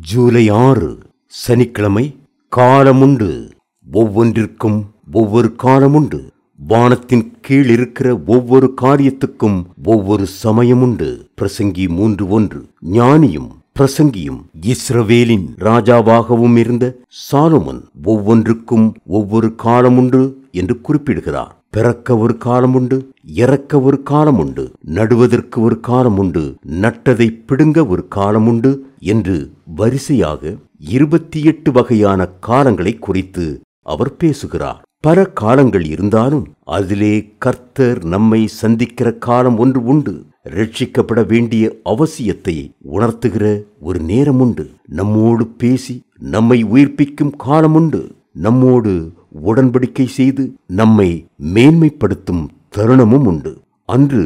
ஜூலை 6 சனிக்கிழமை. காலமுண்டு, ஒவ்வொன்றிற்கும் ஒவ்வொரு காலமுண்டு. வானத்தின் கீழ் இருக்கிற ஒவ்வொரு காரியத்துக்கும் ஒவ்வொரு சமயமுண்டு. பிரசங்கி 3:1. ஞானியும் பிரசங்கியும் இஸ்ரவேலின் ராஜாவாகவும் இருந்த சாலமோன் ஒவ்வொன்றுக்கும் ஒவ்வொரு காலமுண்டு என்று குறிப்பிடுகிறார். பிறக்க ஒரு காலமுண்டு, இறக்க ஒரு காலமுண்டு, நடுவதற்கு ஒரு காலமுண்டு, நட்டதை பிடுங்க ஒரு காலமுண்டு என்று வரிசையாக 28 வகையான காலங்களை குறித்து அவர் பேசுகிறார். பல காலங்கள் இருந்தாலும் அதிலே கர்த்தர் நம்மை சந்திக்கிற காலம் ஒன்று உண்டு. ரட்சிக்கப்பட வேண்டிய அவசியத்தை உணர்த்துகிற ஒரு நேரம் உண்டு. நம்மோடு பேசி நம்மை உயிர்ப்பிக்கும் காலம் உண்டு. நம்மோடு உடன்படிக்கை செய்து நம்மை மேன்மைப்படுத்தும் தருணமும் உண்டு. அன்று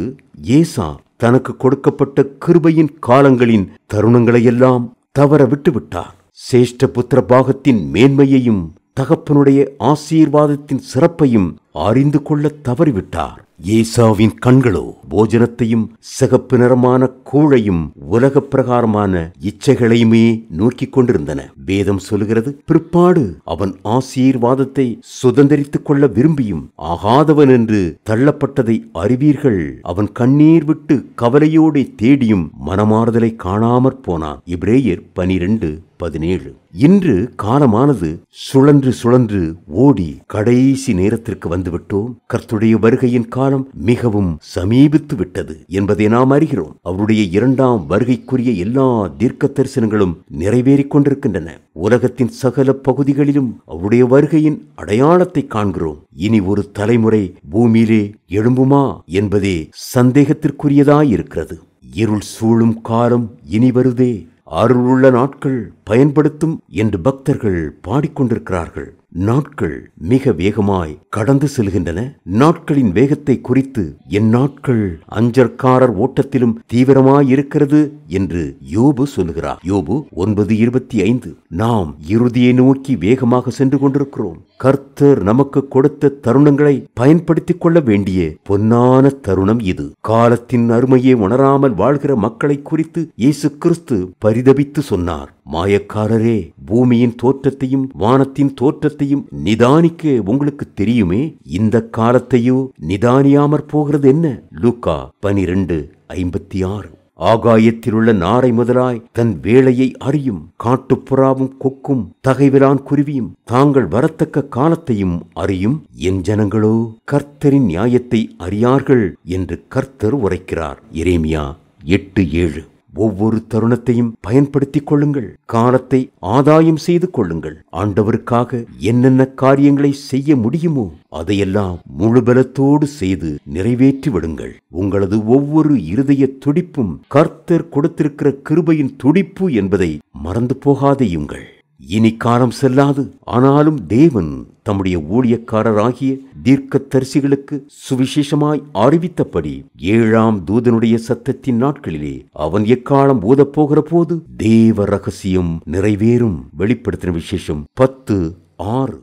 ஏசா தனக்கு கொடுக்கப்பட்ட கிருபையின் காலங்களின் தருணங்களையெல்லாம் தவற விட்டுவிட்டார். சேஷ்ட புத்திர பாகத்தின் மேன்மையையும் தகப்பனுடைய ஆசீர்வாதத்தின் சிறப்பையும் அறிந்து கொள்ள தவறிவிட்டார். ஏசாவின் கண்களோ போஜனத்தையும் சிகப்பு நிறமான கூழையும் உலக பிரகாரமான இச்சைகளையுமே நோக்கி கொண்டிருந்தன. வேதம் சொல்லுகிறது, பிற்பாடு அவன் ஆசீர்வாதத்தை சுதந்திரித்துக் கொள்ள விரும்பியும் ஆகாதவன் என்று தள்ளப்பட்டதை அறிவீர்கள். அவன் கண்ணீர் விட்டு கவலையோடு தேடியும் மனமாறுதலை காணாமற் போனான். எபிரேயர் 12:17. இன்று காலமானது சுழன்று சுழன்று ஓடி கடைசி நேரத்திற்கு வந்துவிட்டோம். கர்த்தருடைய வருகையின் காலம் மிகவும் சமீபித்து விட்டது என்பதை நாம் அறிகிறோம். அவருடைய 2ஆம் வருகைக்குரிய எல்லா தீர்க்க தரிசனங்களும் நிறைவேறிக் கொண்டிருக்கின்றன. உலகத்தின் சகல பகுதிகளிலும் அவருடைய வருகையின் அடையாளத்தை காண்கிறோம். இனி ஒரு தலைமுறை பூமியிலே எழும்புமா என்பதே சந்தேகத்திற்குரியதாயிருக்கிறது. இருள் சூழும் காலம் இனி வருதே, அருளுள்ள நாட்கள் பயன்படுத்தும் என்று பக்தர்கள் பாடிக்கொண்டிருக்கிறார்கள். நாட்கள் மிக வேகமாய் கடந்து செல்கின்றன. நாட்களின் வேகத்தை குறித்து என் நாட்கள் அஞ்சற்காரர் ஓட்டத்திலும் தீவிரமாயிருக்கிறது என்று யோபு சொல்லுகிறார். யோபு 9:25. நாம் இறுதியை நோக்கி வேகமாக சென்று கொண்டிருக்கிறோம். கர்த்தர் நமக்கு கொடுத்த தருணங்களை பயன்படுத்திக் கொள்ள வேண்டிய பொன்னான தருணம் இது. காலத்தின் அருமையை உணராமல் வாழ்கிற மக்களை குறித்து இயேசு கிறிஸ்து பரிதபித்து சொன்னார், மாயக்காரரே, பூமியின் தோற்றத்தையும் வானத்தின் தோற்றத்தையும் நிதானிக்க உங்களுக்கு தெரியுமே, இந்த காலத்தையோ நிதானியாமற் போகிறது என்ன? லூக்கா 12:56. ஆகாயத்தில் உள்ள நாரை முதலாய் தன் வேளையை அறியும் காட்டுப்புறாவும் கொக்கும் தகைவிலான் குருவியும் தாங்கள் வரத்தக்க காலத்தையும் அறியும். என் ஜனங்களோ கர்த்தரின் நியாயத்தை அறியார்கள் என்று கர்த்தர் உரைக்கிறார். எரேமியா 8:7. ஒவ்வொரு தருணத்தையும் பயன்படுத்திக் கொள்ளுங்கள். காலத்தை ஆதாயம் செய்து கொள்ளுங்கள். ஆண்டவருக்காக என்னென்ன காரியங்களை செய்ய முடியுமோ அதையெல்லாம் முழுபலத்தோடு செய்து நிறைவேற்றி விடுங்கள். உங்களது ஒவ்வொரு இருதய துடிப்பும் கர்த்தர் கொடுத்திருக்கிற கிருபையின் துடிப்பு என்பதை மறந்து போகாதேயுங்கள். இனி காலம் செல்லாது. ஆனாலும் தேவன் தம்முடைய ஊழியக்காரராகிய தீர்க்க தரிசிகளுக்கு சுவிசேஷமாய் அறிவித்தபடி 7ஆம் தூதனுடைய சத்தத்தின் நாட்களிலே அவன் எக்காலம் ஊதப்போகிற போது தேவ ரகசியம் நிறைவேறும். வெளிப்படுத்தின விசேஷம் 10:6.